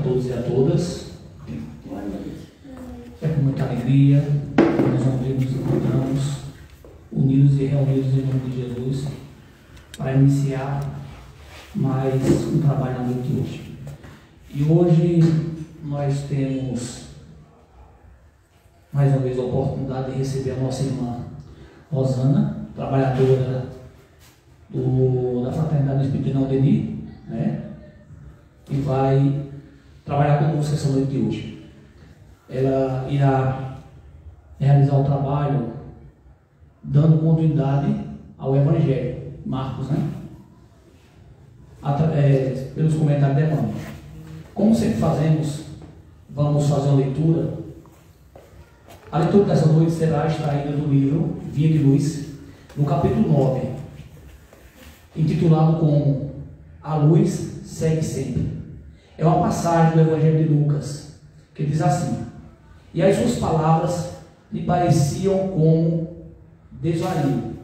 todos e a todas. É com muita alegria que nós nos encontramos, unidos e reunidos em nome de Jesus, para iniciar mais um trabalho na noite de hoje. E hoje nós temos mais uma vez a oportunidade de receber a nossa irmã Rosana, trabalhadora da Fraternidade Espírita de Aldeni, né? E vai trabalhar conosco essa noite de hoje. Ela irá realizar o trabalho dando continuidade ao Evangelho, Marcos, né? Pelos comentários da irmã. Como sempre fazemos, vamos fazer uma leitura. A leitura dessa noite será extraída do livro Vinha de Luz, no capítulo 9, intitulado como A Luz Segue Sempre. É uma passagem do Evangelho de Lucas, que diz assim: e as suas palavras lhe pareciam como desvario,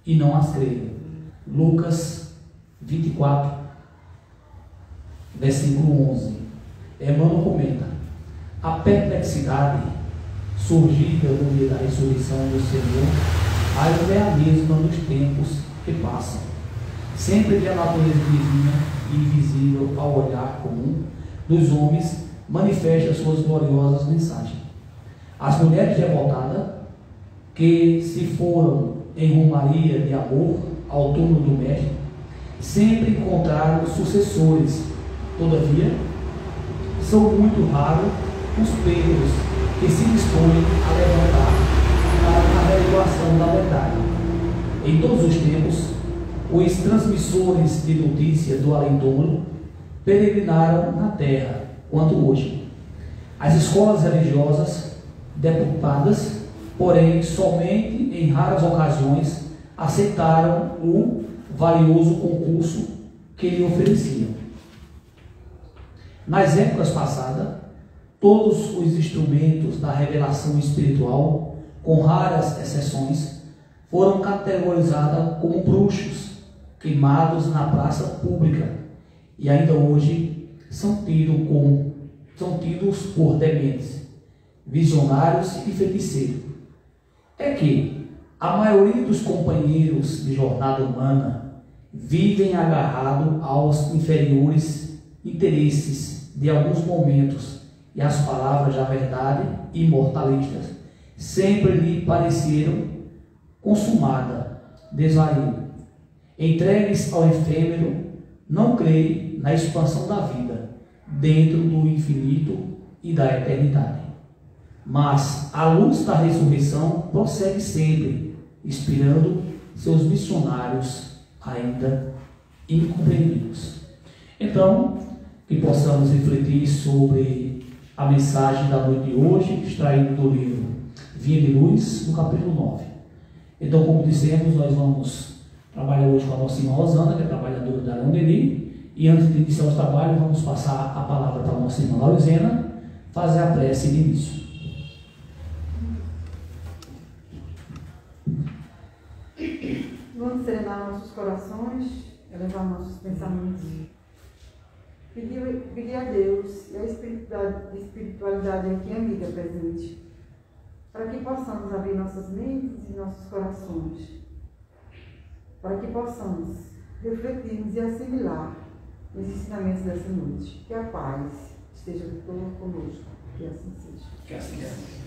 e não as creram. Lucas 24, versículo 11. Emmanuel comenta: a perplexidade surgida no dia da ressurreição do Senhor ainda é a mesma nos tempos que passam, sempre que a natureza divina e invisível ao olhar comum dos homens manifesta suas gloriosas mensagens. As mulheres revoltadas, que se foram em romaria de amor ao túmulo do Mestre, sempre encontraram sucessores. Todavia, são muito raros os Pedros que se dispõem a levantar para a revelação da verdade. Em todos os tempos, os transmissores de notícia do além-túmulo peregrinaram na terra, quanto hoje. As escolas religiosas, deputadas, porém, somente em raras ocasiões, aceitaram o valioso concurso que lhe ofereciam. Nas épocas passadas, todos os instrumentos da revelação espiritual, com raras exceções, foram categorizados como bruxos, queimados na praça pública, e ainda hoje são tidos por dementes, visionários e feiticeiros. É que a maioria dos companheiros de jornada humana vivem agarrados aos inferiores interesses de alguns momentos, e as palavras da verdade imortalistas sempre lhe pareceram consumada, desvario. Entregues ao efêmero, não creem na expansão da vida dentro do infinito e da eternidade. Mas a luz da ressurreição prossegue sempre, inspirando seus missionários ainda incompreendidos. Então, que possamos refletir sobre a mensagem da noite de hoje, extraída do livro Vinha de Luz, no capítulo 9. Então, como dissemos, nós vamos trabalhar hoje com a nossa irmã Rosana, que é trabalhadora da Aldeni, e antes de iniciar os trabalhos, vamos passar a palavra para a nossa irmã Laurizena, fazer a prece de início. Vamos serenar nossos corações, elevar nossos pensamentos, pedir a Deus e a espiritualidade aqui amiga presente, para que possamos abrir nossas mentes e nossos corações, para que possamos refletirmos e assimilar os ensinamentos dessa noite. Que a paz esteja conosco, que assim seja. Que assim seja.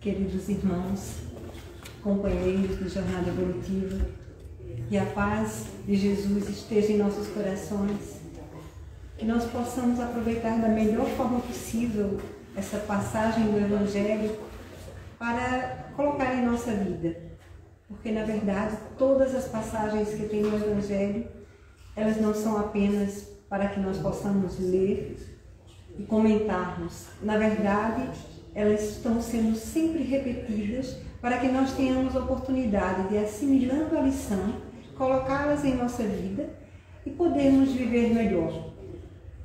Queridos irmãos, companheiros de jornada evolutiva, Que a paz de Jesus esteja em nossos corações. Que nós possamos aproveitar da melhor forma possível essa passagem do Evangelho para colocar em nossa vida. Porque, na verdade, todas as passagens que tem no Evangelho, elas não são apenas para que nós possamos ler e comentarmos. Na verdade, elas estão sendo sempre repetidas para que nós tenhamos a oportunidade de, assimilando a lição, colocá-las em nossa vida e podermos viver melhor.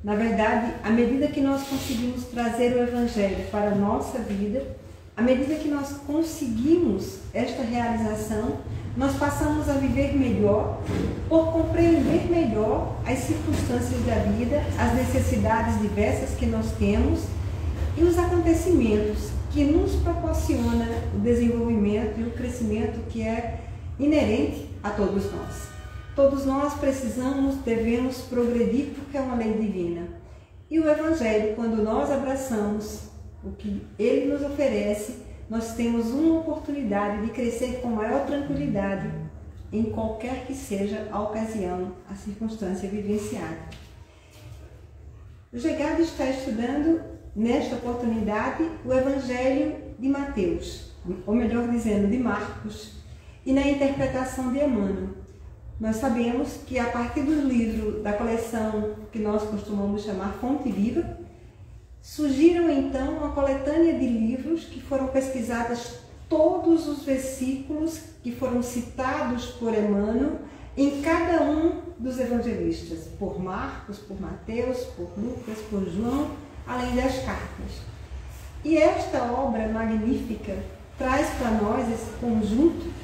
Na verdade, à medida que nós conseguimos trazer o Evangelho para a nossa vida, à medida que nós conseguimos esta realização, nós passamos a viver melhor, por compreender melhor as circunstâncias da vida, as necessidades diversas que nós temos e os acontecimentos que nos proporciona o desenvolvimento e o crescimento que é inerente a todos nós. Todos nós precisamos, devemos progredir porque é uma lei divina. E o Evangelho, quando nós abraçamos o que ele nos oferece, nós temos uma oportunidade de crescer com maior tranquilidade em qualquer que seja a ocasião, a circunstância vivenciada. O Gegado está estudando, nesta oportunidade, o Evangelho de Mateus, ou melhor dizendo, de Marcos, e na interpretação de Emmanuel. Nós sabemos que a partir do livro da coleção que nós costumamos chamar Fonte Viva, surgiram então uma coletânea de livros que foram pesquisados todos os versículos que foram citados por Emmanuel em cada um dos evangelistas, por Marcos, por Mateus, por Lucas, por João, além das cartas. E esta obra magnífica traz para nós esse conjunto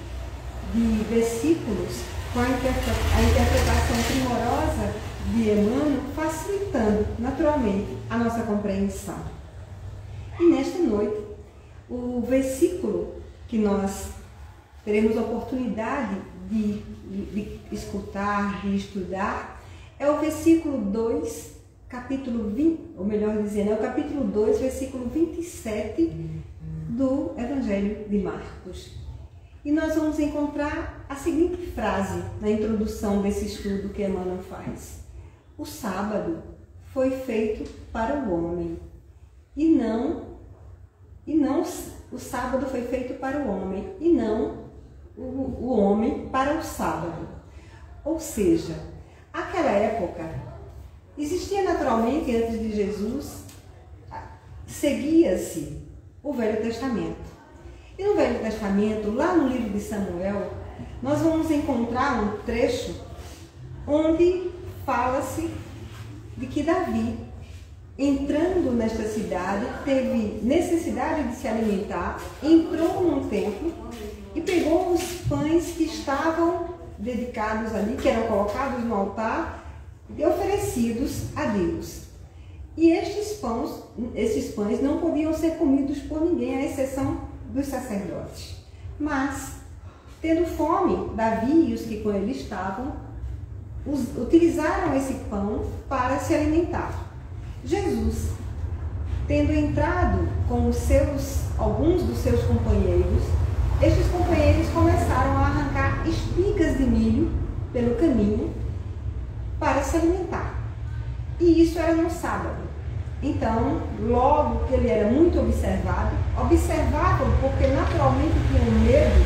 de versículos com a interpretação primorosa de Emmanuel, facilitando naturalmente a nossa compreensão. E nesta noite, o versículo que nós teremos a oportunidade de escutar, de estudar, é o versículo 2, capítulo 20, ou melhor dizendo, é o capítulo 2, versículo 27 do Evangelho de Marcos. E nós vamos encontrar a seguinte frase na introdução desse estudo que Emmanuel faz: o sábado foi feito para o homem, e não o sábado foi feito para o homem, e não o homem para o sábado. Ou seja, naquela época, existia naturalmente, antes de Jesus, seguia-se o Velho Testamento. E no Velho Testamento, lá no livro de Samuel, nós vamos encontrar um trecho onde fala-se de que Davi, entrando nesta cidade, teve necessidade de se alimentar, entrou num templo e pegou os pães que estavam dedicados ali, que eram colocados no altar e oferecidos a Deus. E estes pães não podiam ser comidos por ninguém, à exceção dos sacerdotes. Mas, tendo fome, Davi e os que com ele estavam, utilizaram esse pão para se alimentar. Jesus, tendo entrado com alguns dos seus companheiros, estes companheiros começaram a arrancar espigas de milho pelo caminho para se alimentar. E isso era no sábado. Então, logo que ele era muito observavam porque naturalmente tinham medo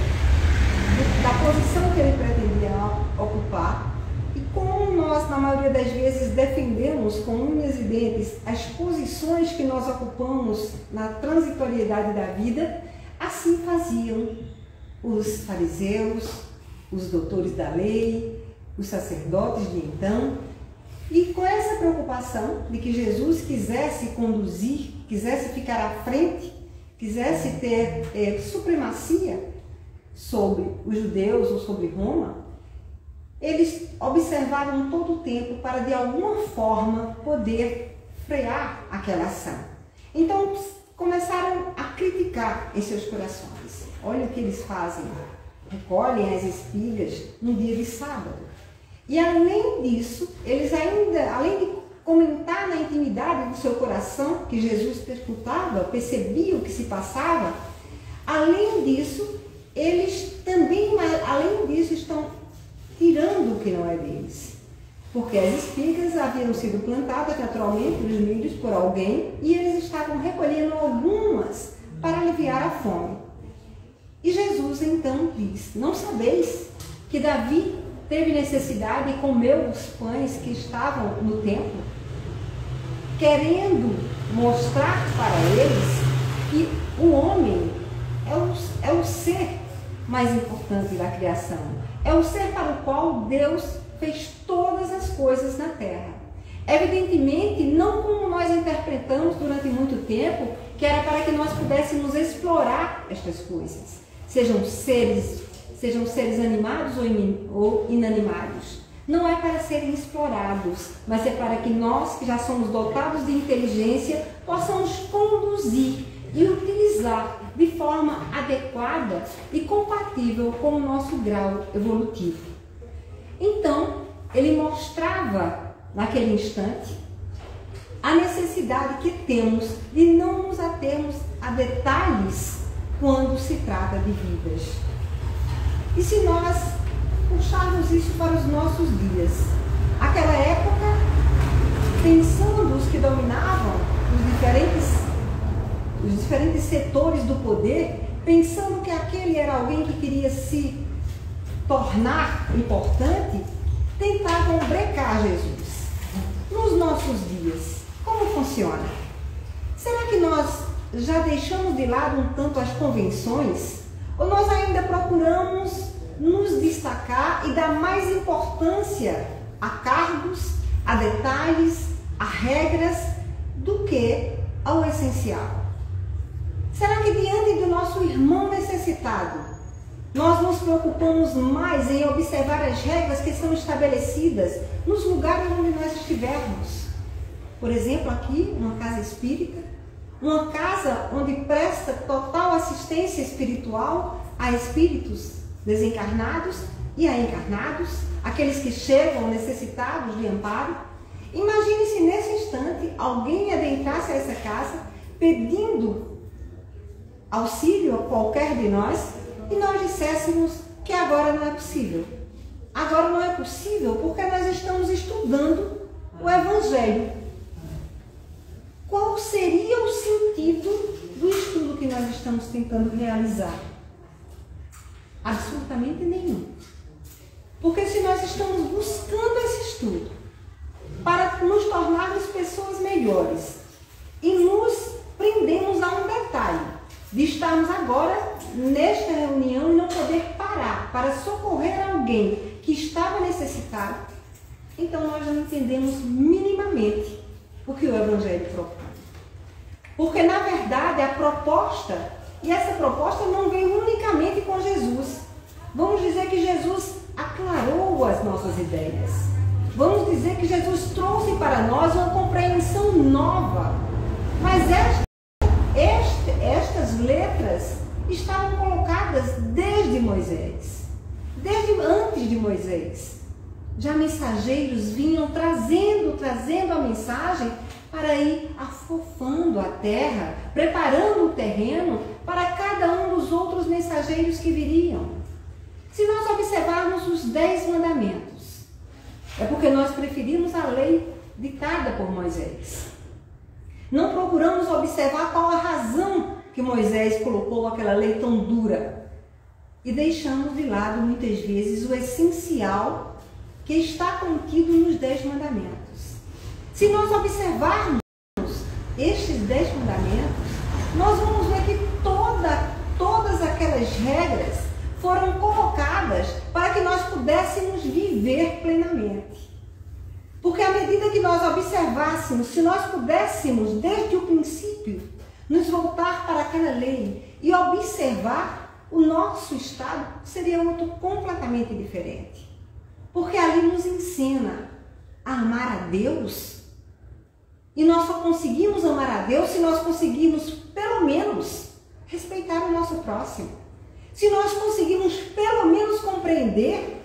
da posição que ele pretendia ocupar. E como nós, na maioria das vezes, defendemos com unhas e dentes as posições que nós ocupamos na transitoriedade da vida, assim faziam os fariseus, os doutores da lei, os sacerdotes de então. E com essa preocupação de que Jesus quisesse conduzir, quisesse ficar à frente, quisesse ter supremacia sobre os judeus ou sobre Roma, eles observavam todo o tempo para de alguma forma poder frear aquela ação. Então começaram a criticar em seus corações. Olha o que eles fazem, recolhem as espigas no dia de sábado. E além disso, eles ainda, além de comentar na intimidade do seu coração, que Jesus escutava, percebia o que se passava, além disso, eles também, além disso, estão tirando o que não é deles. Porque as espigas haviam sido plantadas naturalmente nos milhos por alguém e eles estavam recolhendo algumas para aliviar a fome. E Jesus então diz: não sabeis que Davi teve necessidade e comeu os pães que estavam no templo, querendo mostrar para eles que o homem é o ser mais importante da criação, é o ser para o qual Deus fez todas as coisas na terra. Evidentemente, não como nós interpretamos durante muito tempo, que era para que nós pudéssemos explorar estas coisas, sejam seres animados ou inanimados. Não é para serem explorados, mas é para que nós, que já somos dotados de inteligência, possamos conduzir e utilizar de forma adequada e compatível com o nosso grau evolutivo. Então, ele mostrava, naquele instante, a necessidade que temos de não nos atermos a detalhes quando se trata de vidas. E se nós puxarmos isso para os nossos dias, aquela época, pensando os que dominavam os diferentes setores do poder, pensando que aquele era alguém que queria se tornar importante, tentavam brecar Jesus. Nos nossos dias, como funciona? Será que nós já deixamos de lado um tanto as convenções? Ou nós ainda procuramos nos destacar e dar mais importância a cargos, a detalhes, a regras, do que ao essencial? Será que diante do nosso irmão necessitado, nós nos preocupamos mais em observar as regras que são estabelecidas nos lugares onde nós estivermos? Por exemplo, aqui, uma casa espírita, uma casa onde presta total assistência espiritual a espíritos desencarnados e a encarnados, aqueles que chegam necessitados de amparo. Imagine se nesse instante alguém adentrasse a essa casa pedindo auxílio a qualquer de nós e nós disséssemos que agora não é possível. Agora não é possível porque nós estamos estudando o Evangelho. Qual seria o sentido do estudo que nós estamos tentando realizar? Absolutamente nenhum. Porque se nós estamos buscando esse estudo para nos tornarmos pessoas melhores e nos prendemos a um detalhe de estarmos agora nesta reunião e não poder parar para socorrer alguém que estava necessitado, então nós não entendemos minimamente o que o Evangelho propõe. Porque, na verdade, a proposta, e essa proposta não veio unicamente com Jesus. Vamos dizer que Jesus aclarou as nossas ideias. Vamos dizer que Jesus trouxe para nós uma compreensão nova. Mas estas letras estavam colocadas desde Moisés, desde antes de Moisés. Já mensageiros vinham trazendo a mensagem para ir afofando a terra, preparando o terreno para cada um dos outros mensageiros que viriam. Se nós observarmos os 10 mandamentos, é porque nós preferimos a lei ditada por Moisés. Não procuramos observar qual a razão que Moisés colocou aquela lei tão dura. E deixamos de lado, muitas vezes, o essencial que está contido nos 10 mandamentos. Se nós observarmos estes 10 mandamentos, nós vamos ver que todas aquelas regras foram colocadas para que nós pudéssemos viver plenamente. Porque à medida que nós observássemos, se nós pudéssemos, desde o princípio, nos voltar para aquela lei e observar, o nosso estado seria outro completamente diferente. Porque ali nos ensina a amar a Deus. E nós só conseguimos amar a Deus se nós conseguirmos, pelo menos, respeitar o nosso próximo. Se nós conseguirmos, pelo menos, compreender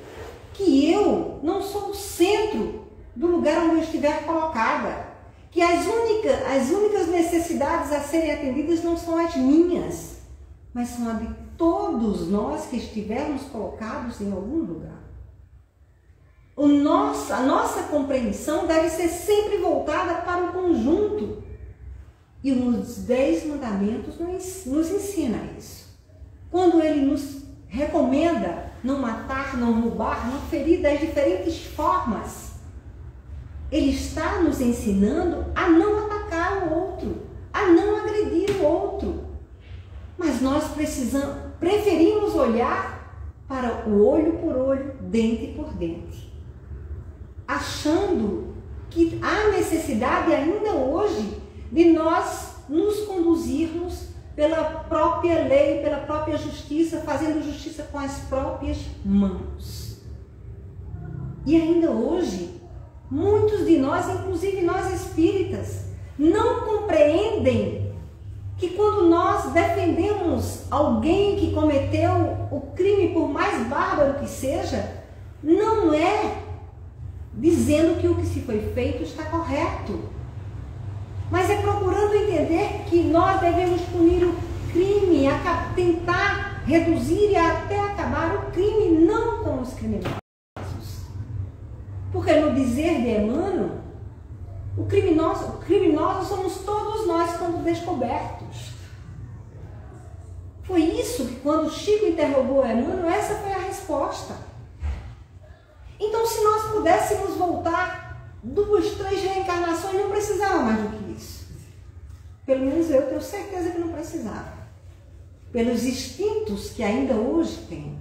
que eu não sou o centro do lugar onde eu estiver colocada. Que as únicas necessidades a serem atendidas não são as minhas, mas são a de todos nós que estivermos colocados em algum lugar. a nossa compreensão deve ser sempre voltada para o conjunto. E os 10 mandamentos nos ensina isso. Quando ele nos recomenda não matar, não roubar, não ferir das diferentes formas, ele está nos ensinando a não atacar o outro, a não agredir o outro. Mas nós preferimos olhar para o olho por olho, dente por dente, achando que há necessidade ainda hoje de nós nos conduzirmos pela própria lei, pela própria justiça, fazendo justiça com as próprias mãos. E ainda hoje, muitos de nós, inclusive nós espíritas, não compreendem que quando nós defendemos alguém que cometeu o crime, por mais bárbaro que seja, não é dizendo que o que se foi feito está correto, mas é procurando entender que nós devemos punir o crime, tentar reduzir e até acabar o crime, não com os criminosos. Porque no dizer de Emmanuel, o criminoso somos todos nós quando descobertos. Foi isso que quando Chico interrogou Emmanuel, essa foi a resposta. Então, se nós pudéssemos voltar 2, 3 reencarnações, não precisava mais do que isso. Pelo menos eu tenho certeza que não precisava. Pelos instintos que ainda hoje tem.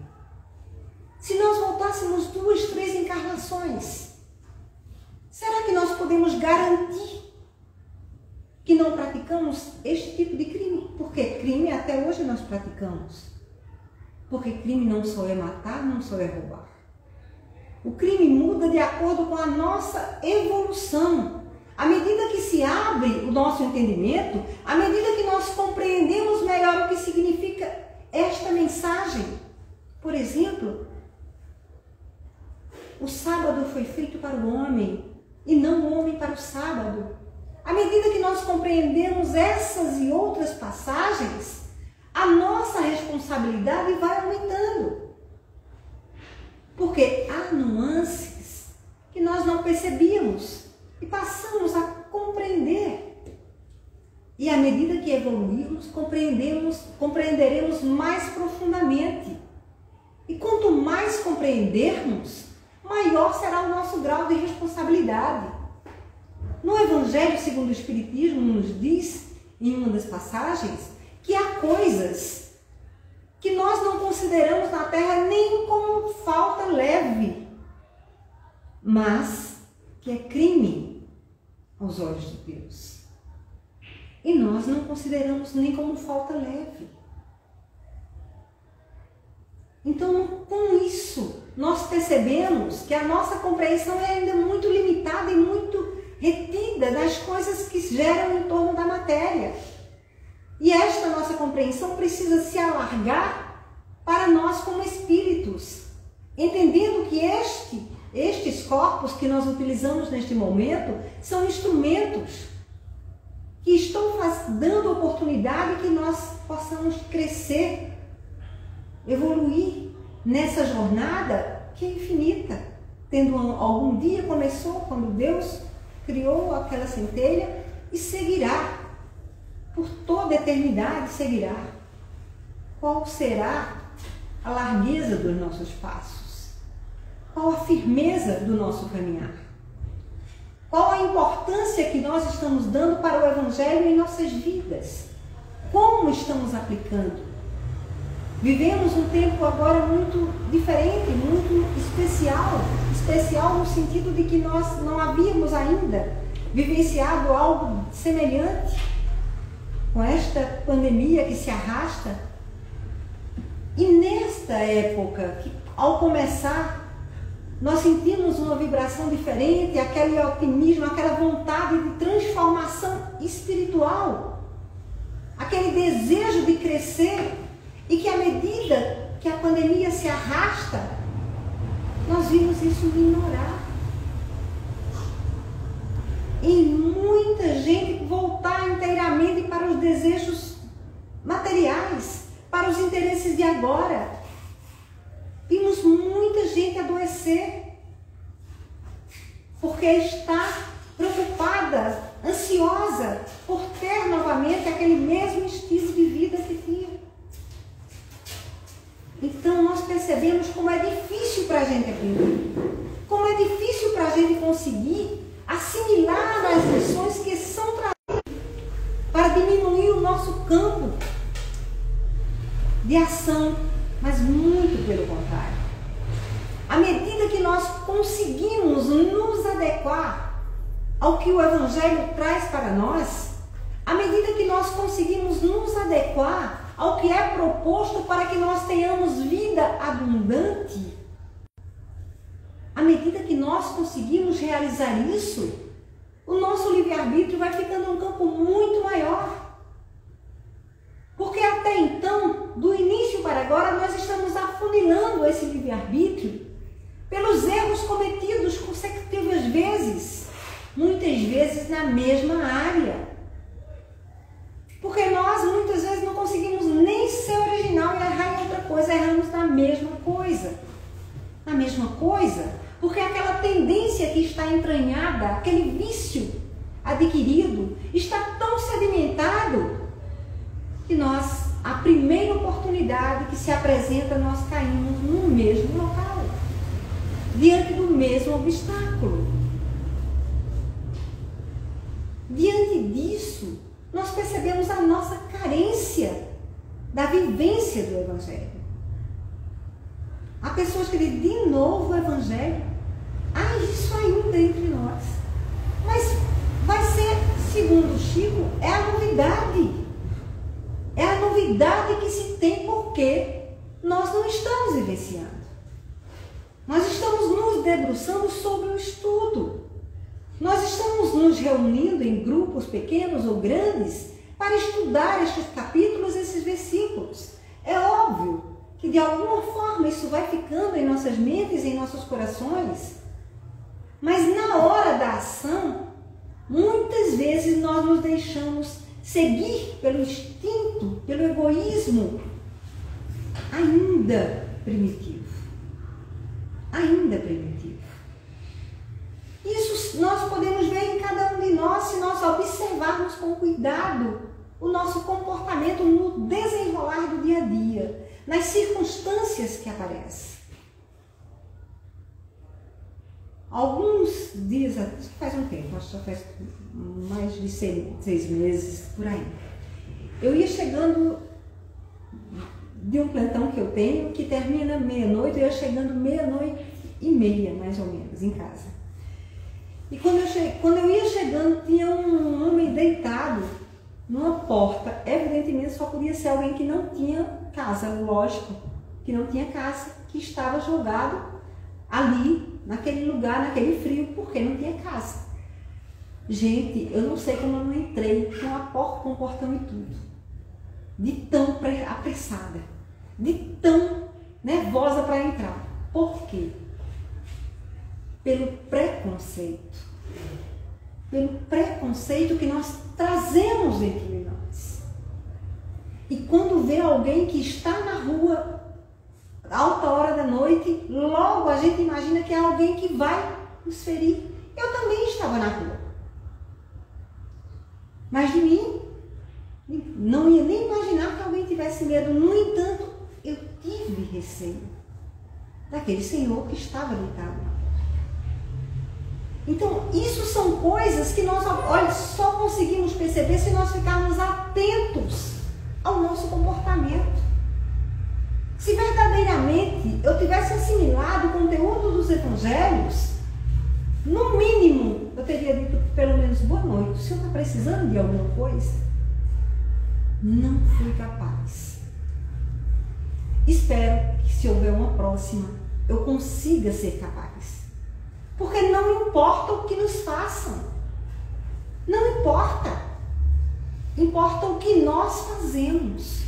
Se nós voltássemos 2, 3 encarnações, será que nós podemos garantir que não praticamos este tipo de crime? Porque crime até hoje nós praticamos. Porque crime não só é matar, não só é roubar. O crime muda de acordo com a nossa evolução. À medida que se abre o nosso entendimento, à medida que nós compreendemos melhor o que significa esta mensagem. Por exemplo, o sábado foi feito para o homem e não o homem para o sábado. À medida que nós compreendemos essas e outras passagens, a nossa responsabilidade vai aumentando. Porque há nuances que nós não percebíamos e passamos a compreender. E à medida que evoluirmos, compreenderemos mais profundamente. E quanto mais compreendermos, maior será o nosso grau de responsabilidade. No Evangelho segundo o Espiritismo nos diz, em uma das passagens, que há coisas que nós não consideramos na Terra nem como falta leve, mas que é crime aos olhos de Deus. E nós não consideramos nem como falta leve. Então, com isso, nós percebemos que a nossa compreensão é ainda muito limitada e muito retida das coisas que geram em torno da matéria. E esta nossa compreensão precisa se alargar para nós como espíritos, entendendo que estes corpos que nós utilizamos neste momento são instrumentos que estão dando oportunidade que nós possamos crescer, evoluir nessa jornada que é infinita. Tendo algum dia começou quando Deus criou aquela centelha e seguirá. Por toda a eternidade seguirá. Qual será a largueza dos nossos passos? Qual a firmeza do nosso caminhar? Qual a importância que nós estamos dando para o Evangelho em nossas vidas? Como estamos aplicando? Vivemos um tempo agora muito diferente, muito especial no sentido de que nós não havíamos ainda vivenciado algo semelhante com esta pandemia que se arrasta. E nesta época, que, ao começar, nós sentimos uma vibração diferente, aquele otimismo, aquela vontade de transformação espiritual, aquele desejo de crescer, e que à medida que a pandemia se arrasta, nós vimos isso minorar. E muita gente voltar inteiramente para os desejos materiais, para os interesses de agora. Vimos muita gente adoecer. porque está preocupada, ansiosa por ter novamente aquele mesmo estilo de vida que tinha. Então nós percebemos como é difícil para a gente aprender, como é difícil para a gente conseguir assimilar as lições que são trazidas para diminuir o nosso campo de ação, mas muito pelo contrário. À medida que nós conseguimos nos adequar ao que o Evangelho traz para nós, à medida que nós conseguimos nos adequar ao que é proposto para que nós tenhamos vida abundante, à medida que nós conseguimos realizar isso, o nosso livre-arbítrio vai ficando um campo muito maior. Porque até então, do início para agora, nós estamos afunilando esse livre-arbítrio pelos erros cometidos consecutivas vezes, muitas vezes na mesma área. Porque nós muitas vezes não conseguimos nem ser original e errar em outra coisa, erramos na mesma coisa. Na mesma coisa, porque aquela tendência que está entranhada, aquele vício adquirido, está tão sedimentado que nós, a primeira oportunidade que se apresenta, nós caímos no mesmo local, diante do mesmo obstáculo. Diante disso, nós percebemos a nossa carência da vivência do Evangelho. Há pessoas que dizem, de novo o Evangelho? Isso ainda entre nós. Mas vai ser, segundo Chico, é a novidade. É a novidade que se tem porque nós não estamos vivenciando. Nós estamos nos debruçando sobre o estudo. Nós estamos nos reunindo em grupos pequenos ou grandes para estudar estes capítulos, esses versículos. É óbvio que de alguma forma isso vai ficando em nossas mentes, em nossos corações, mas na hora da ação, muitas vezes nós nos deixamos seguir pelo instinto, pelo egoísmo, ainda primitivo. Ainda primitivo. Isso nós podemos ver em cada um de nós se nós observarmos com cuidado o nosso comportamento no desenrolar do dia a dia, nas circunstâncias que aparecem. Alguns dias, faz um tempo, acho que já faz mais de 6 meses por aí, eu ia chegando de um plantão que eu tenho, que termina meia-noite, eu ia chegando 00:30, mais ou menos, em casa. E quando eu ia chegando, tinha um homem deitado numa porta. Evidentemente, só podia ser alguém que não tinha casa, lógico, que não tinha casa, que estava jogado ali, naquele lugar, naquele frio, porque não tinha casa. Gente, eu não sei como eu não entrei com a porta, com o portão e tudo. De tão apressada, de tão nervosa para entrar. Por quê? Pelo preconceito. Pelo preconceito que nós trazemos dentro de nós. E quando vê alguém que está na rua, alta hora da noite, logo a gente imagina que é alguém que vai nos ferir. Eu também estava na rua. Mas de mim, não ia nem imaginar que alguém tivesse medo. No entanto, eu tive receio daquele senhor que estava deitado. Então, isso são coisas que nós, olha, só conseguimos perceber se nós ficarmos atentos ao nosso comportamento. Se verdadeiramente eu tivesse assimilado o conteúdo dos evangelhos, no mínimo, eu teria dito pelo menos boa noite. O senhor está precisando de alguma coisa? Não fui capaz. Espero que se houver uma próxima, eu consiga ser capaz. Porque não importa o que nos façam. Não importa. Importa o que nós fazemos.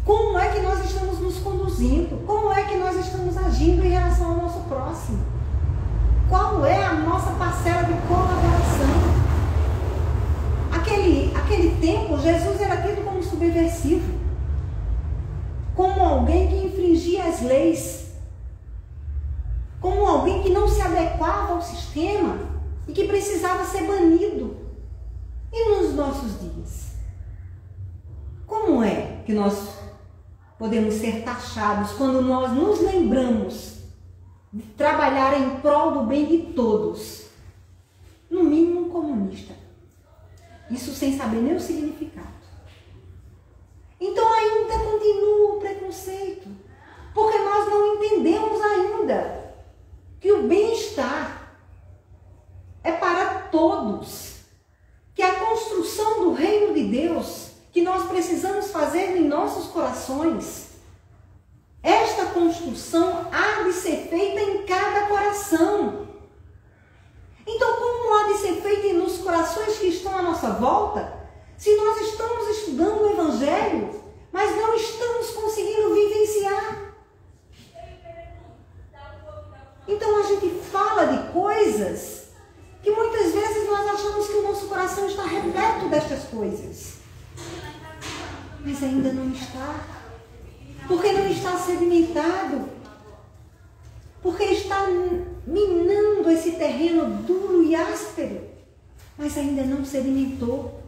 Como é que nós estamos nos conduzindo? Como é que nós estamos agindo em relação ao nosso próximo? Qual é a nossa parcela de colaboração? Aquele tempo, Jesus era tido como subversivo, como alguém que infringia as leis, como alguém que não se adequava ao sistema, ser banido. E nos nossos dias? Como é que nós podemos ser taxados quando nós nos lembramos de trabalhar em prol do bem de todos? No mínimo um comunista. Isso sem saber nem o significado. Então ainda continua o preconceito, porque nós não entendemos ainda que o bem-estar é para todos, que a construção do reino de Deus que nós precisamos fazer em nossos corações, esta construção há de ser feita em cada coração. Então, como há de ser feita nos corações que estão à nossa volta, se nós estamos estudando o Evangelho, mas não estamos conseguindo vivenciar? Então a gente fala de coisas que muitas vezes nós achamos que o nosso coração está repleto destas coisas. Mas ainda não está. Porque não está sedimentado. Porque está minando esse terreno duro e áspero. Mas ainda não sedimentou.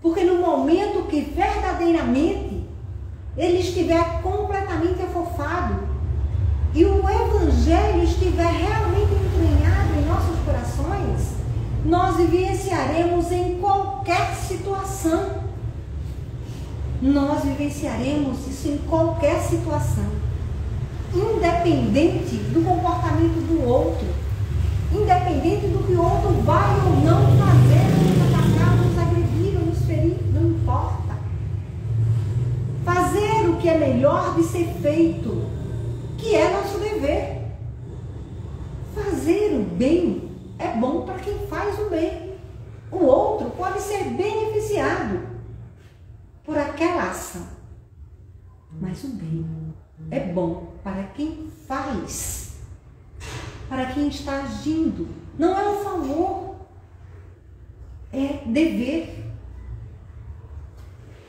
Porque no momento que verdadeiramente ele estiver completamente afofado e o Evangelho estiver realmente entranhado em nossos corações, nós vivenciaremos em qualquer situação. Nós vivenciaremos isso em qualquer situação, independente do comportamento do outro, independente do que o outro vai ou não fazer, nos atacar, nos agredir ou nos ferir, não importa. Fazer o que é melhor de ser feito, que é nosso dever. Fazer o bem é bom para quem faz o bem. O outro pode ser beneficiado por aquela ação. Mas o bem é bom para quem faz, para quem está agindo. Não é um favor, é dever.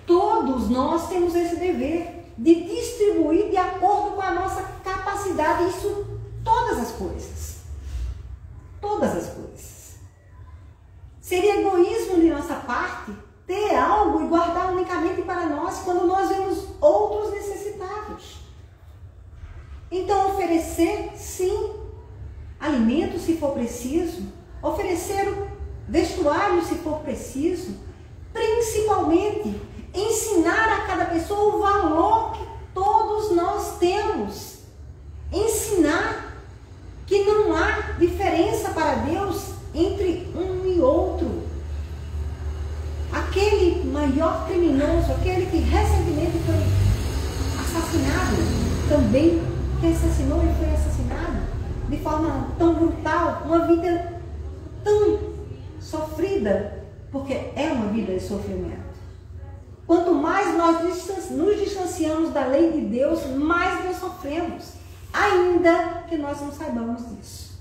Todos nós temos esse dever de distribuir de acordo com a nossa capacidade. Isso, todas as coisas. Todas as coisas. Seria egoísmo de nossa parte ter algo e guardar unicamente para nós quando nós vemos outros necessitados. Então, oferecer, sim, alimento se for preciso, oferecer vestuário se for preciso, principalmente ensinar a cada pessoa o valor que todos nós temos. Ensinar que não há diferença para Deus entre um e outro. Aquele maior criminoso, aquele que recentemente foi assassinado, também que assassinou e foi assassinado de forma tão brutal, uma vida tão sofrida, porque é uma vida de sofrimento. Quanto mais nós nos distanciamos da lei de Deus, mais nós sofremos, ainda que nós não saibamos disso.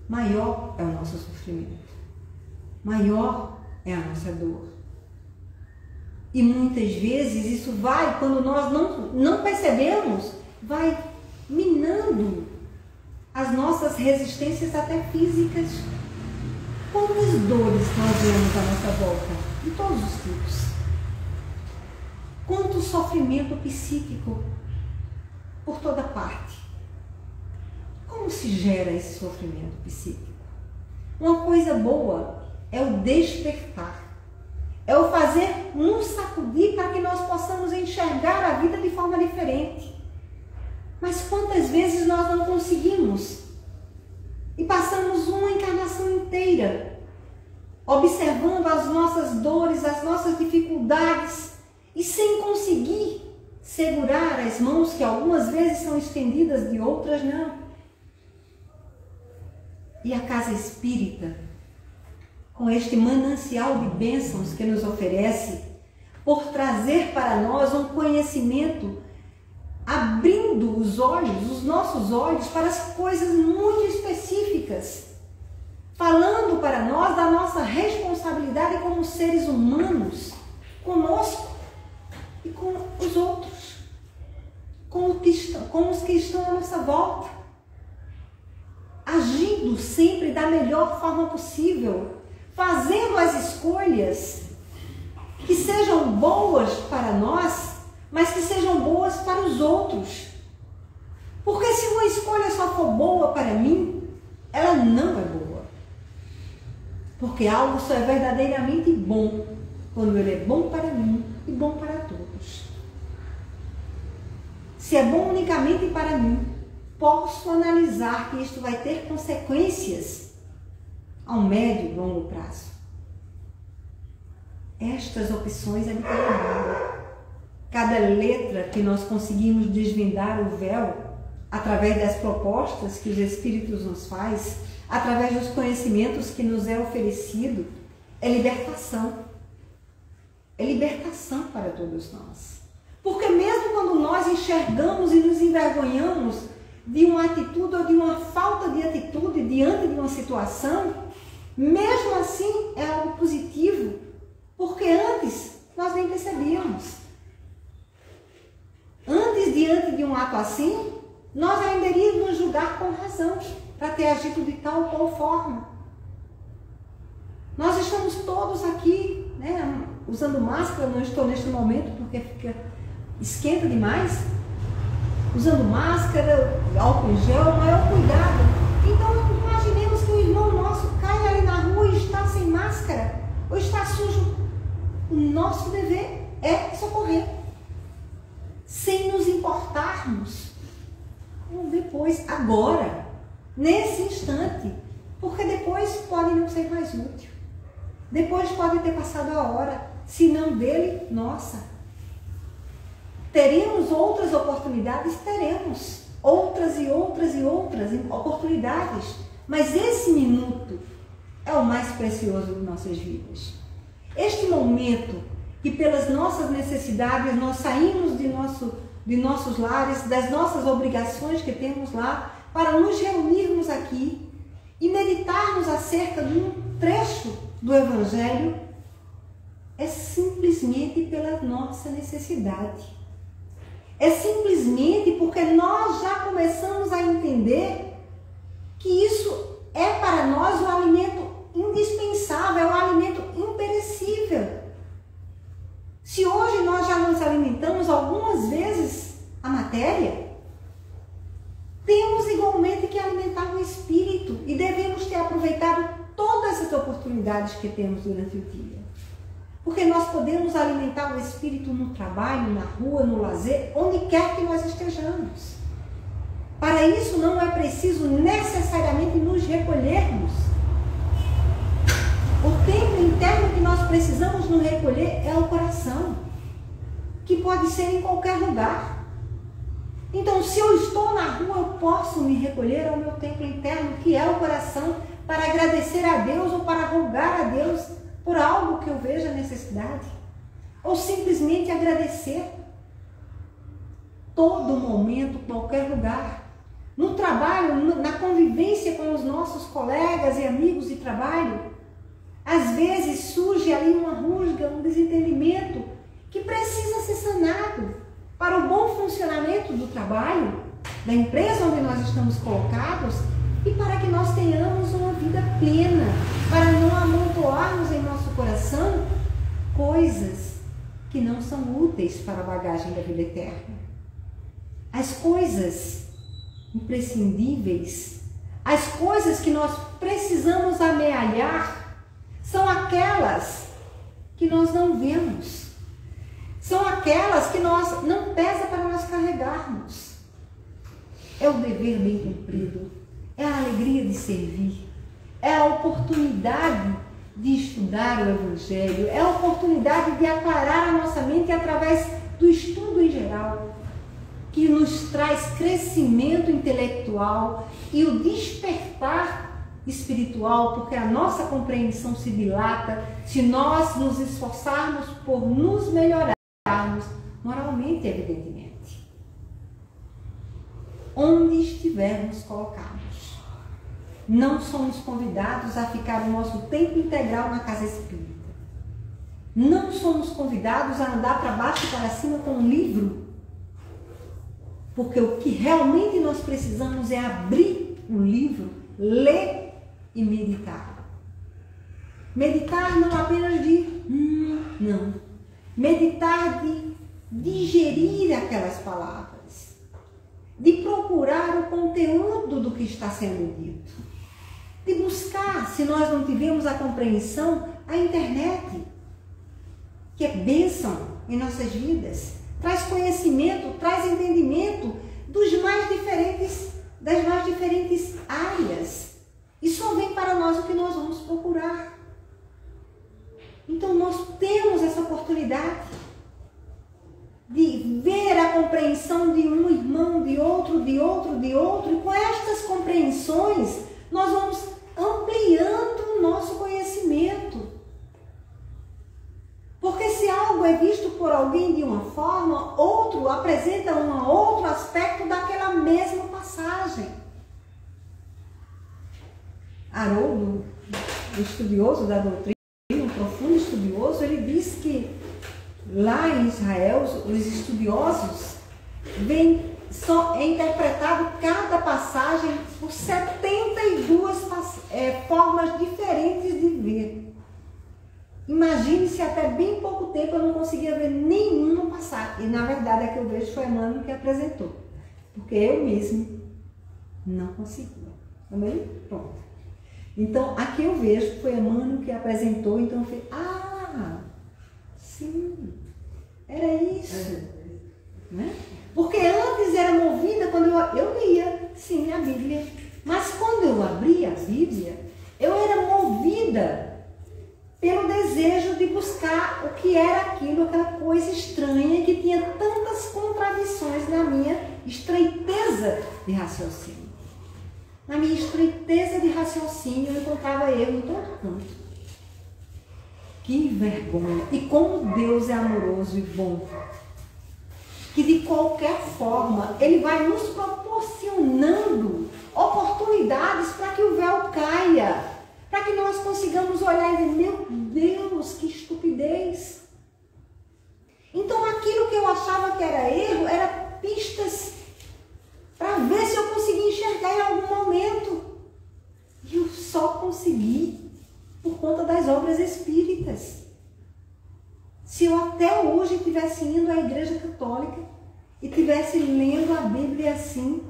Maior é o nosso sofrimento, maior é a nossa dor. E muitas vezes isso vai, quando nós não percebemos, vai minando as nossas resistências até físicas. Quantas dores nós vemos à nossa volta, de todos os tipos. Quanto sofrimento psíquico por toda parte. Como se gera esse sofrimento psíquico? Uma coisa boa é o despertar. É o fazer nos sacudir para que nós possamos enxergar a vida de forma diferente. Mas quantas vezes nós não conseguimos? E passamos uma encarnação inteira observando as nossas dores, as nossas dificuldades e sem conseguir segurar as mãos que algumas vezes são estendidas e outras não. E a casa espírita, com este manancial de bênçãos que nos oferece, por trazer para nós um conhecimento, abrindo os olhos, os nossos olhos para as coisas muito específicas, falando para nós da nossa responsabilidade como seres humanos, conosco e com os outros, com os que estão à nossa volta, agindo agindo sempre da melhor forma possível, fazendo as escolhas que sejam boas para nós, mas que sejam boas para os outros. Porque se uma escolha só for boa para mim, ela não é boa. Porque algo só é verdadeiramente bom quando ele é bom para mim e bom para todos. Se é bom unicamente para mim, posso analisar que isto vai ter consequências ao médio e longo prazo. Estas opções é de cada um. Cada letra que nós conseguimos desvendar o véu, através das propostas que os Espíritos nos faz, através dos conhecimentos que nos é oferecido, é libertação. É libertação para todos nós. Porque mesmo quando nós enxergamos e nos envergonhamos de uma atitude ou de uma falta de atitude diante de uma situação, mesmo assim é algo positivo, porque antes nós nem percebíamos. Antes, diante de um ato assim, nós ainda iríamos julgar com razão para ter agido de tal ou qual forma. Nós estamos todos aqui, né, usando máscara, não estou neste momento porque esquenta demais, usando máscara, álcool em gel, maior cuidado. Então imaginemos que o irmão nosso cai ali na rua e está sem máscara, ou está sujo. O nosso dever é socorrer, sem nos importarmos. Depois, agora, nesse instante, porque depois pode não ser mais útil. Depois pode ter passado a hora, se não dele, nossa. Teremos outras oportunidades? Teremos. Outras e outras e outras oportunidades. Mas esse minuto é o mais precioso de nossas vidas. Este momento que pelas nossas necessidades nós saímos de nossos lares, das nossas obrigações que temos lá, para nos reunirmos aqui e meditarmos acerca de um trecho do Evangelho, é simplesmente pela nossa necessidade. É simplesmente porque nós já começamos a entender que isso é para nós um alimento indispensável, é um alimento imperecível. Se hoje nós já nos alimentamos algumas vezes a matéria, temos igualmente que alimentar o espírito e devemos ter aproveitado todas as oportunidades que temos durante o dia. Porque nós podemos alimentar o espírito no trabalho, na rua, no lazer, onde quer que nós estejamos. Para isso não é preciso necessariamente nos recolhermos. O templo interno que nós precisamos nos recolher é o coração, que pode ser em qualquer lugar. Então, se eu estou na rua, eu posso me recolher ao meu templo interno, que é o coração, para agradecer a Deus ou para rogar a Deus por algo que eu veja necessidade, ou simplesmente agradecer. Todo momento, qualquer lugar. No trabalho, na convivência com os nossos colegas e amigos de trabalho, às vezes surge ali uma rusga, um desentendimento que precisa ser sanado para o bom funcionamento do trabalho, da empresa onde nós estamos colocados e para que nós tenhamos uma vida plena, para não amontoarmos em nosso coração coisas que não são úteis para a bagagem da vida eterna. As coisas imprescindíveis, as coisas que nós precisamos amealhar, são aquelas que nós não vemos, são aquelas que não pesa para nós carregarmos. É o dever bem cumprido, é a alegria de servir, é a oportunidade de estudar o Evangelho, é a oportunidade de aclarar a nossa mente através do estudo em geral, que nos traz crescimento intelectual e o despertar espiritual, porque a nossa compreensão se dilata se nós nos esforçarmos por nos melhorarmos moralmente, evidentemente. Onde estivermos colocados, não somos convidados a ficar o nosso tempo integral na casa espírita. Não somos convidados a andar para baixo e para cima com um livro, porque o que realmente nós precisamos é abrir um livro, ler e meditar. Meditar não apenas de não. Meditar de digerir aquelas palavras, de procurar o conteúdo do que está sendo dito, de buscar, se nós não tivermos a compreensão, a internet, que é bênção em nossas vidas, traz conhecimento, traz entendimento das mais diferentes áreas, e só vem para nós o que nós vamos procurar. Então nós temos essa oportunidade de ver a compreensão de um irmão, de outro, e com estas compreensões nós vamos ampliando o nosso conhecimento. Porque se algo é visto por alguém de uma forma, outro apresenta um outro aspecto daquela mesma passagem. Haroldo, o estudioso da doutrina, um profundo estudioso, ele diz que lá em Israel, os estudiosos é interpretado cada passagem por 72 formas diferentes de ver. Imagine se até bem pouco tempo eu não conseguia ver nenhuma passagem. E na verdade a que eu vejo foi a Emmanuel que apresentou. Porque eu mesmo não conseguia. Também? Pronto. Então, a que eu vejo foi a Emmanuel que apresentou. Então eu falei, sim, era isso. Né? Porque antes era movida quando eu lia, sim, a Bíblia. Mas quando eu abria a Bíblia, eu era movida pelo desejo de buscar o que era aquilo, aquela coisa estranha que tinha tantas contradições na minha estreiteza de raciocínio. Na minha estreiteza de raciocínio, eu encontrava erro em todo canto. Que vergonha! E como Deus é amoroso e bom, que de qualquer forma Ele vai nos proporcionando oportunidades para que o véu caia, para que nós consigamos olhar e dizer, meu Deus, que estupidez. Então aquilo que eu achava que era erro, era pistas para ver se eu conseguia enxergar em algum momento. E eu só consegui por conta das obras espíritas. Se eu até hoje estivesse indo à Igreja Católica e estivesse lendo a Bíblia assim,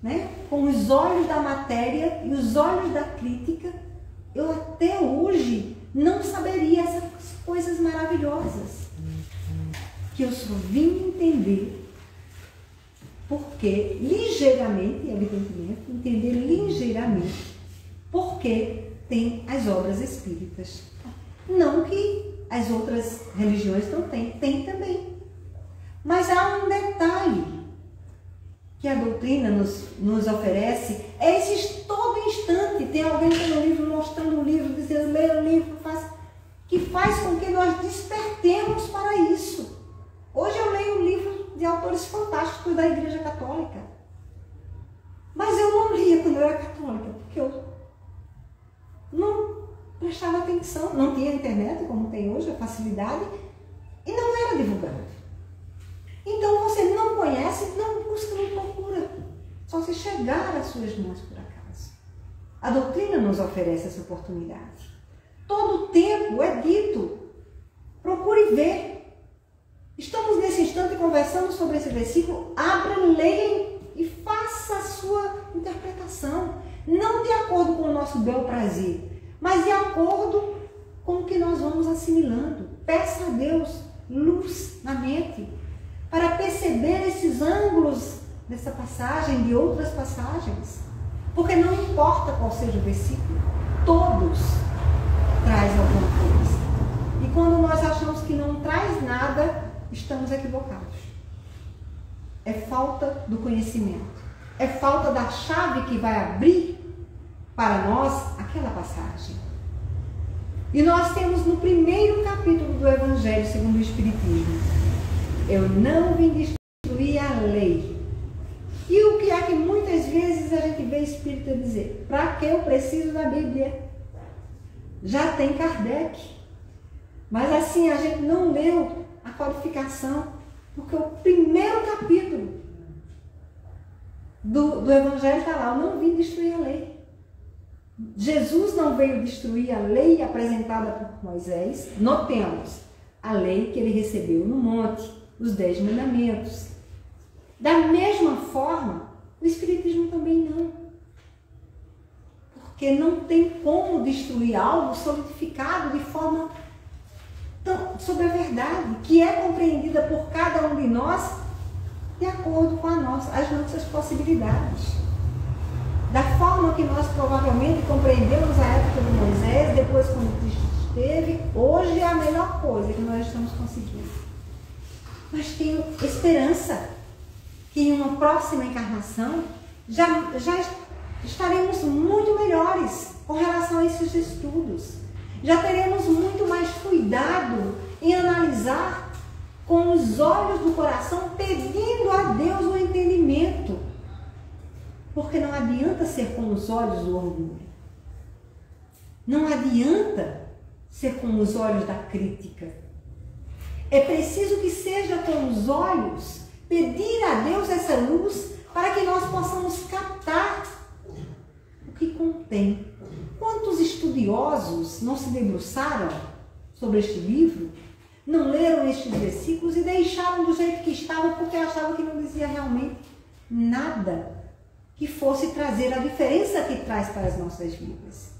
né, com os olhos da matéria e os olhos da crítica, eu até hoje não saberia essas coisas maravilhosas. Que eu só vim entender porque, ligeiramente, evidentemente, entender ligeiramente porque tem as obras espíritas. Não que as outras religiões não têm, tem também. Mas há um detalhe que a doutrina nos oferece, é esse todo instante, tem alguém com o livro, mostrando o livro, dizendo, leia o livro, que faz com que nós despertemos para isso. Hoje eu leio um livro de autores fantásticos da Igreja Católica. Mas eu não lia quando eu era católica, porque eu não prestava atenção. Não tinha internet, como tem hoje, a facilidade, e não era divulgado. Então você não conhece, não busca, não procura. Só se chegar às suas mãos por acaso. A doutrina nos oferece essa oportunidade. Todo o tempo é dito, procure ver. Estamos nesse instante conversando sobre esse versículo, abra, leia e faça a sua interpretação. Não de acordo com o nosso bel prazer, mas de acordo com o que nós vamos assimilando. Peça a Deus luz na mente, para perceber esses ângulos dessa passagem, de outras passagens. Porque não importa qual seja o versículo, todos trazem alguma coisa. E quando nós achamos que não traz nada, estamos equivocados. É falta do conhecimento. É falta da chave que vai abrir para nós aquela passagem. E nós temos no primeiro capítulo do Evangelho segundo o Espiritismo: eu não vim destruir a lei. E o que é que muitas vezes a gente vê espírita dizer? Para que eu preciso da Bíblia? Já tem Kardec. Mas assim, a gente não leu a codificação, porque o primeiro capítulo do Evangelho está lá: eu não vim destruir a lei. Jesus não veio destruir a lei apresentada por Moisés. Notemos a lei que ele recebeu no monte, os 10 mandamentos. Da mesma forma, o Espiritismo também não. Porque não tem como destruir algo solidificado de forma sobre a verdade, que é compreendida por cada um de nós de acordo com as nossas possibilidades. Da forma que nós provavelmente compreendemos a época de Moisés, depois quando Cristo esteve, hoje é a melhor coisa que nós estamos conseguindo. Mas tenho esperança que em uma próxima encarnação já estaremos muito melhores com relação a esses estudos. Já teremos muito mais cuidado em analisar com os olhos do coração, pedindo a Deus o entendimento. Porque não adianta ser com os olhos do orgulho. Não adianta ser com os olhos da crítica. É preciso que seja com os olhos, pedir a Deus essa luz para que nós possamos captar o que contém. Quantos estudiosos não se debruçaram sobre este livro, não leram estes versículos e deixaram do jeito que estavam porque achavam que não dizia realmente nada que fosse trazer a diferença que traz para as nossas vidas.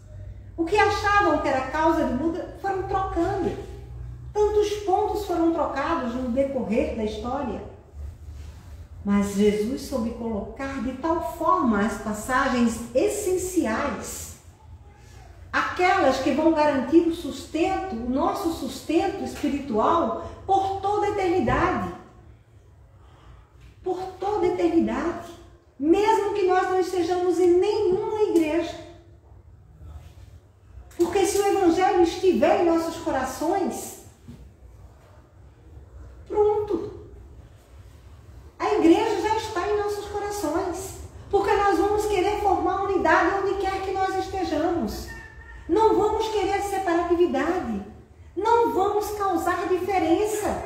O que achavam que era causa de luta foram trocando. Tantos pontos foram trocados no decorrer da história. Mas Jesus soube colocar de tal forma as passagens essenciais, aquelas que vão garantir o sustento, o nosso sustento espiritual por toda a eternidade. Por toda a eternidade. Mesmo que nós não estejamos em nenhuma igreja. Porque se o Evangelho estiver em nossos corações, pronto. A igreja já está em nossos corações. Porque nós vamos querer formar unidade onde quer que nós estejamos. Não vamos querer separatividade. Não vamos causar diferença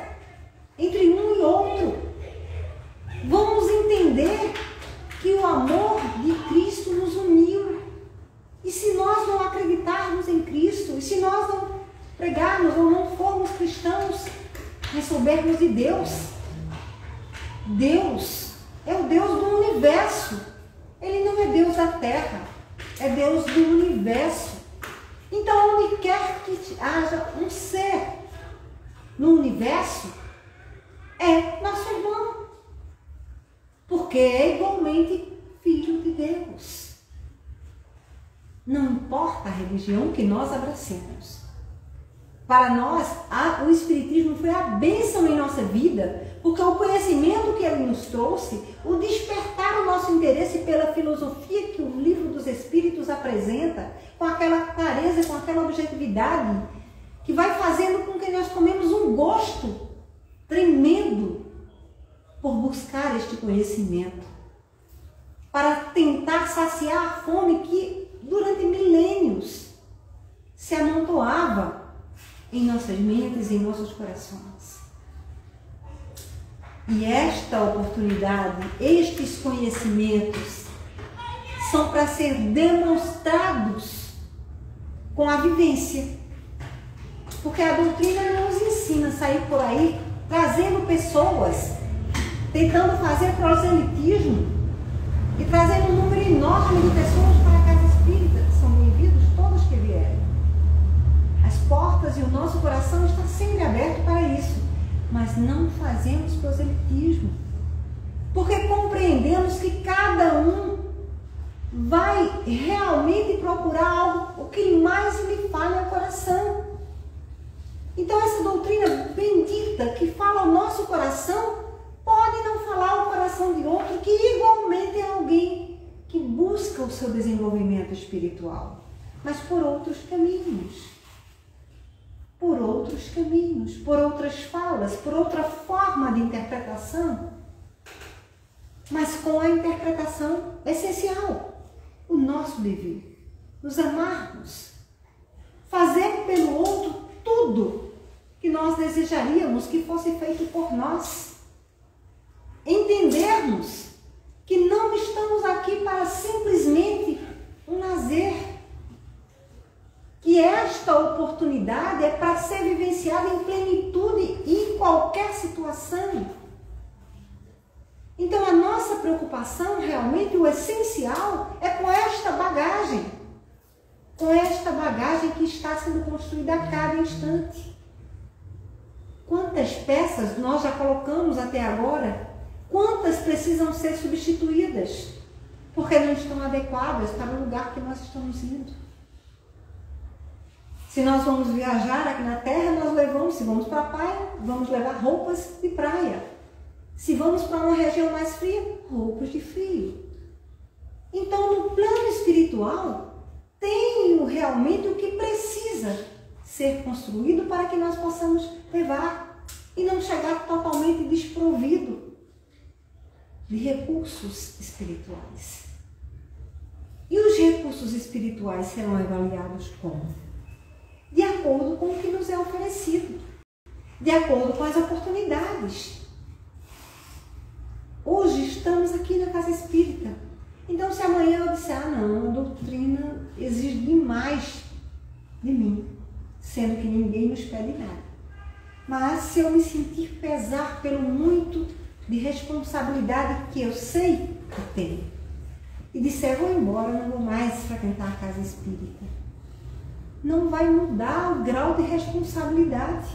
entre um e outro. Vamos entender que o amor de Cristo nos uniu. E se nós não acreditarmos em Cristo, e se nós não pregarmos ou não formos cristãos, mas soubermos de Deus, Deus é o Deus do universo. Ele não é Deus da terra, é Deus do universo. Então, onde quer que haja um ser no universo, é nosso irmão. Porque é igualmente filho de Deus. Não importa a religião que nós abracemos. Para nós, o Espiritismo foi a bênção em nossa vida, porque o conhecimento que ele nos trouxe, o despertar o nosso interesse pela filosofia que o Livro dos Espíritos apresenta, com aquela clareza, com aquela objetividade, que vai fazendo com que nós tomemos um gosto tremendo por buscar este conhecimento, para tentar saciar a fome que durante milênios se amontoava em nossas mentes e em nossos corações. E esta oportunidade, estes conhecimentos, são para ser demonstrados com a vivência. Porque a doutrina não nos ensina a sair por aí trazendo pessoas, tentando fazer proselitismo e trazendo um número enorme de pessoas para a casa espírita, que são bem-vindos todos que vierem. As portas e o nosso coração está sempre aberto para isso, mas não fazemos proselitismo, porque compreendemos que cada um vai realmente procurar algo, o que mais lhe fale ao coração. Então essa doutrina bendita que fala ao nosso coração, pode não falar ao coração de outro, que igualmente é alguém que busca o seu desenvolvimento espiritual, mas por outros caminhos. Por outros caminhos, por outras falas, por outra forma de interpretação, mas com a interpretação essencial, o nosso dever, nos amarmos, fazer pelo outro tudo que nós desejaríamos que fosse feito por nós, entendermos que não estamos aqui para simplesmente um lazer, que esta oportunidade é para ser vivenciada em plenitude em qualquer situação. Então a nossa preocupação, realmente, o essencial é com esta bagagem que está sendo construída a cada instante. Quantas peças nós já colocamos até agora? Quantas precisam ser substituídas? Porque não estão adequadas para o lugar que nós estamos indo. Se nós vamos viajar aqui na Terra, nós levamos, se vamos para a praia, vamos levar roupas de praia. Se vamos para uma região mais fria, roupas de frio. Então, no plano espiritual, tem realmente o que precisa ser construído para que nós possamos levar e não chegar totalmente desprovido de recursos espirituais. E os recursos espirituais serão avaliados como? De acordo com o que nos é oferecido, de acordo com as oportunidades. Hoje estamos aqui na Casa Espírita. Então, se amanhã eu disser, não, a doutrina exige demais de mim, sendo que ninguém nos pede nada. Mas se eu me sentir pesar pelo muito de responsabilidade que eu sei que tenho, e disser, vou embora, não vou mais frequentar a Casa Espírita, não vai mudar o grau de responsabilidade.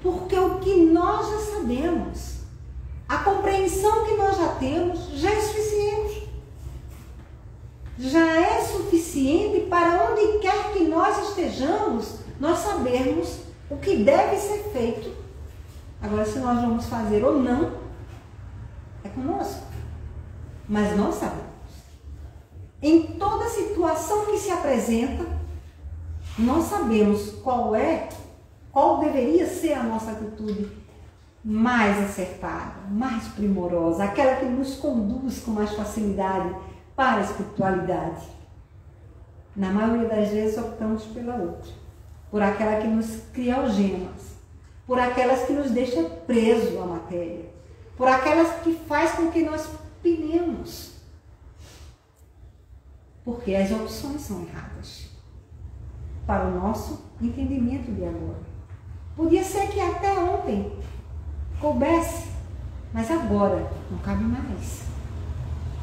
Porque o que nós já sabemos, a compreensão que nós já temos, já é suficiente. Já é suficiente para onde quer que nós estejamos, nós sabermos o que deve ser feito. Agora, se nós vamos fazer ou não, é conosco. Mas nós sabemos. Em toda situação que se apresenta, nós sabemos qual deveria ser a nossa atitude mais acertada, mais primorosa, aquela que nos conduz com mais facilidade para a espiritualidade. Na maioria das vezes optamos pela outra, por aquela que nos cria algemas, por aquelas que nos deixa preso à matéria, por aquelas que faz com que nós penemos, porque as opções são erradas para o nosso entendimento de agora. Podia ser que até ontem coubesse, mas agora não cabe mais.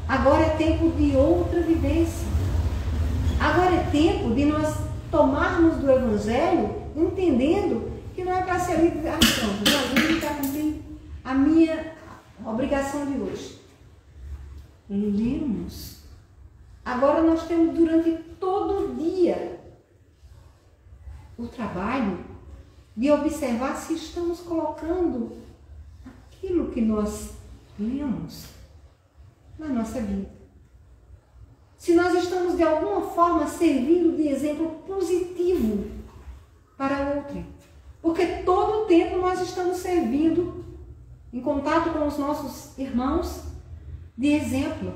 Agora é tempo de outra vivência. Agora é tempo de nós tomarmos do Evangelho, entendendo que não é para ser lido, pronto, já vim para cumprir a minha obrigação de hoje. Lemos. Agora nós temos durante todo o dia o trabalho de observar se estamos colocando aquilo que nós lemos na nossa vida. Se nós estamos de alguma forma servindo de exemplo positivo para outrem. Porque todo o tempo nós estamos servindo, em contato com os nossos irmãos, de exemplo.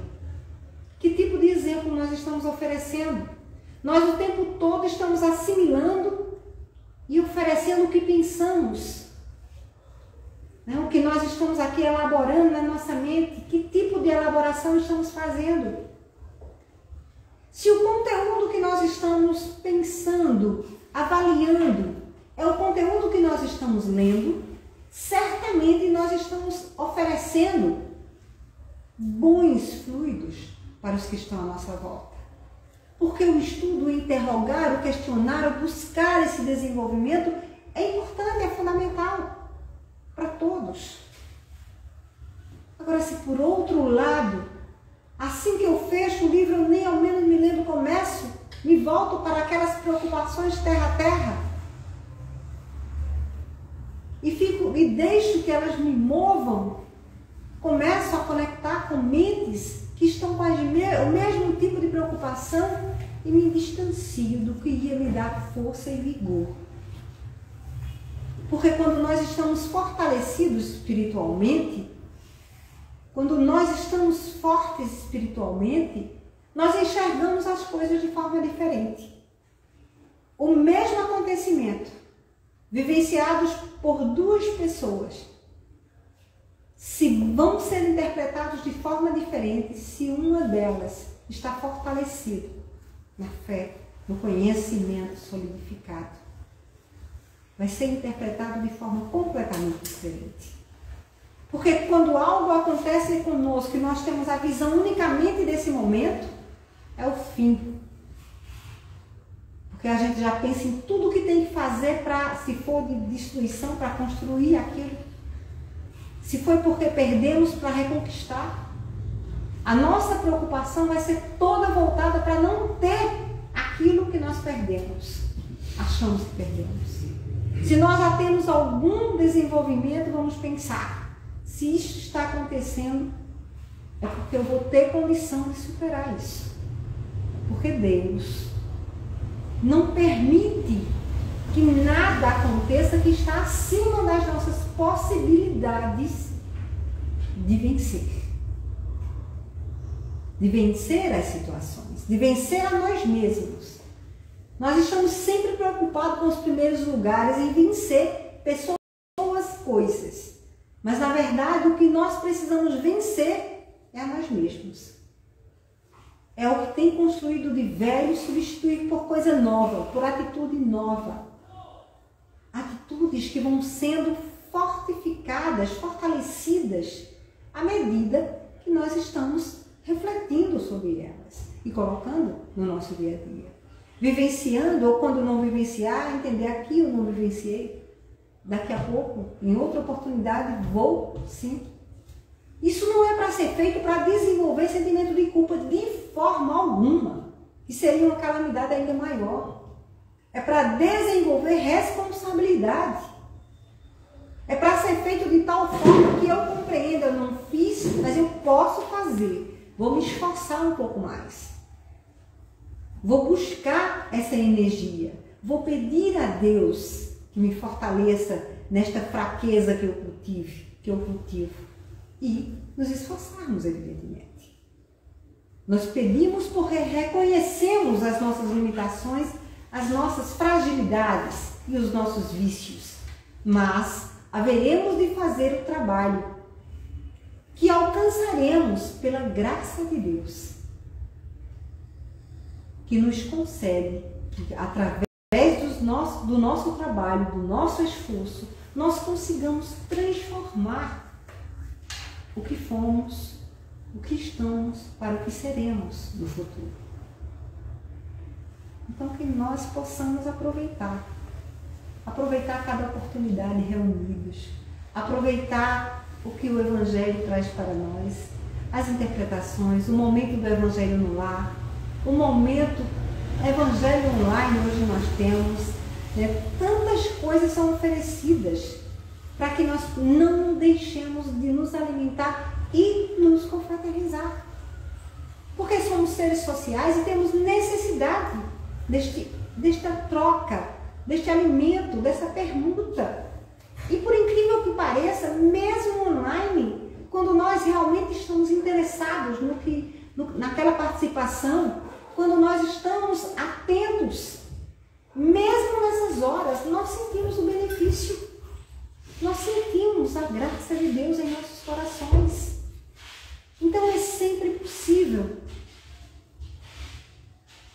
Que tipo de exemplo nós estamos oferecendo? Nós o tempo todo estamos assimilando e oferecendo o que pensamos. O que nós estamos aqui elaborando na nossa mente, que tipo de elaboração estamos fazendo? Se o conteúdo que nós estamos pensando, avaliando, é o conteúdo que nós estamos lendo, certamente nós estamos oferecendo bons fluidos para os que estão à nossa volta. Porque o estudo, o interrogar, o questionar, o buscar esse desenvolvimento é importante, é fundamental para todos. Agora, se por outro lado, assim que eu fecho o livro, eu nem ao menos me lembro, começo, me volto para aquelas preocupações terra a terra e deixo que elas me movam, começo a conectar com mentes que estão com o mesmo tipo de preocupação e me distancio do que ia me dar força e vigor. Porque quando nós estamos fortalecidos espiritualmente, quando nós estamos fortes espiritualmente, nós enxergamos as coisas de forma diferente. O mesmo acontecimento, vivenciados por duas pessoas, vão ser interpretados de forma diferente se uma delas está fortalecida na fé, no conhecimento solidificado, vai ser interpretado de forma completamente diferente. Porque quando algo acontece conosco e nós temos a visão unicamente desse momento, é o fim. Porque a gente já pensa em tudo que tem que fazer para, se for de destruição, para construir aquilo. Se foi porque perdemos, para reconquistar. A nossa preocupação vai ser toda voltada para não ter aquilo que nós perdemos. Achamos que perdemos. Se nós já temos algum desenvolvimento, vamos pensar, se isso está acontecendo, é porque eu vou ter condição de superar isso. Porque Deus não permite que nada aconteça que está acima das nossas possibilidades de vencer. De vencer as situações, de vencer a nós mesmos. Nós estamos sempre preocupados com os primeiros lugares em vencer pessoas, coisas. Mas, na verdade, o que nós precisamos vencer é a nós mesmos. É o que tem construído de velho substituir por coisa nova, por atitude nova. Atitudes que vão sendo fortificadas, fortalecidas, à medida que nós estamos refletindo sobre elas e colocando no nosso dia a dia. Vivenciando, ou quando não vivenciar, entender aqui eu não vivenciei. Daqui a pouco, em outra oportunidade, vou sim. Isso não é para ser feito para desenvolver sentimento de culpa de forma alguma, que seria uma calamidade ainda maior. É para desenvolver responsabilidade. É para ser feito de tal forma que eu compreenda, eu não fiz, mas eu posso fazer. Vou me esforçar um pouco mais. Vou buscar essa energia. Vou pedir a Deus que me fortaleça nesta fraqueza que eu cultivo. E nos esforçarmos, evidentemente. Nós pedimos porque reconhecemos as nossas limitações, as nossas fragilidades e os nossos vícios. Mas haveremos de fazer o trabalho que alcançaremos pela graça de Deus, que nos concede, que através do nosso trabalho, do nosso esforço, nós consigamos transformar o que fomos, o que estamos, para o que seremos no futuro. Então, que nós possamos aproveitar cada oportunidade reunidos, aproveitar o que o Evangelho traz para nós, as interpretações, o momento do Evangelho no lar, o momento Evangelho online hoje nós temos, né? Tantas coisas são oferecidas para que nós não deixemos de nos alimentar e nos confraternizar. Porque somos seres sociais e temos necessidade desta troca, deste alimento, dessa permuta. E por incrível que pareça, mesmo online, quando nós realmente estamos interessados naquela participação, quando nós estamos atentos, mesmo nessas horas, nós sentimos o benefício. Nós sentimos a graça de Deus em nossos corações. Então é sempre possível.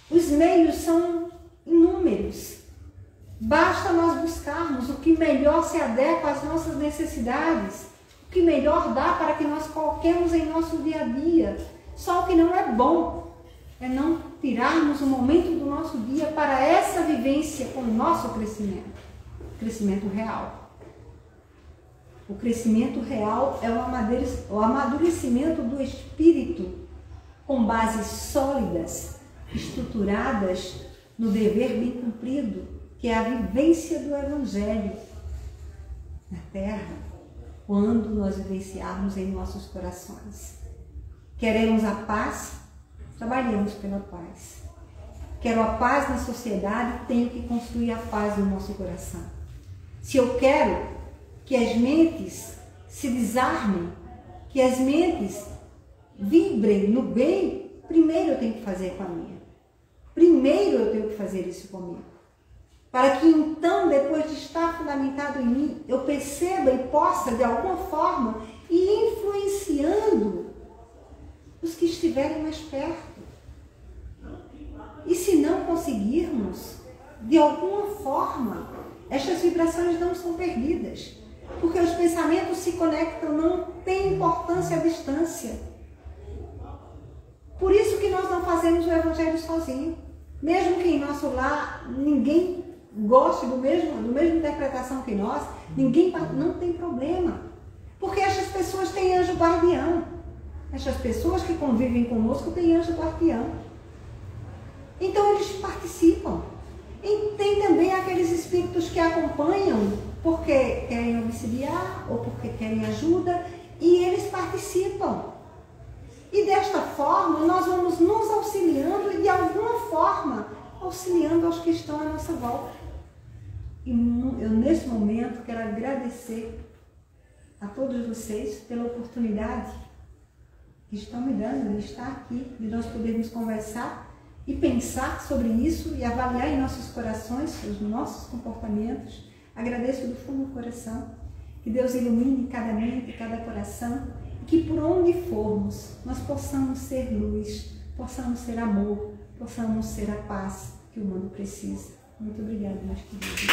Os meios são inúmeros. Basta nós buscarmos o que melhor se adequa às nossas necessidades, o que melhor dá para que nós coloquemos em nosso dia a dia. Só o que não é bom é não tirarmos um momento do nosso dia para essa vivência com o nosso crescimento real. O crescimento real é o amadurecimento do espírito com bases sólidas, estruturadas no dever bem cumprido, que é a vivência do Evangelho na Terra, quando nós vivenciarmos em nossos corações. Queremos a paz? Trabalhemos pela paz. Quero a paz na sociedade? Tenho que construir a paz no nosso coração. Se eu quero que as mentes se desarmem, que as mentes vibrem no bem, primeiro eu tenho que fazer com a minha. Primeiro eu tenho que fazer isso comigo. Para que então, depois de estar fundamentado em mim, eu perceba e possa, de alguma forma, ir influenciando os que estiverem mais perto. E se não, com conseguirmos, de alguma forma, estas vibrações não são perdidas. Porque os pensamentos se conectam, não tem importância a distância. Por isso que nós não fazemos o Evangelho sozinho. Mesmo que em nosso lar ninguém goste da mesma interpretação que nós, não tem problema. Porque estas pessoas têm anjo guardião. Estas pessoas que convivem conosco têm anjo guardião. Então eles participam. E tem também aqueles espíritos que acompanham porque querem auxiliar ou porque querem ajuda, e eles participam. E desta forma nós vamos nos auxiliando e de alguma forma auxiliando aos que estão à nossa volta. E eu nesse momento quero agradecer a todos vocês pela oportunidade que estão me dando de estar aqui, de nós podermos conversar e pensar sobre isso e avaliar em nossos corações os nossos comportamentos. Agradeço do fundo do coração, que Deus ilumine cada mente, cada coração, e que por onde formos nós possamos ser luz, possamos ser amor, possamos ser a paz que o mundo precisa. Muito obrigada, meus queridos.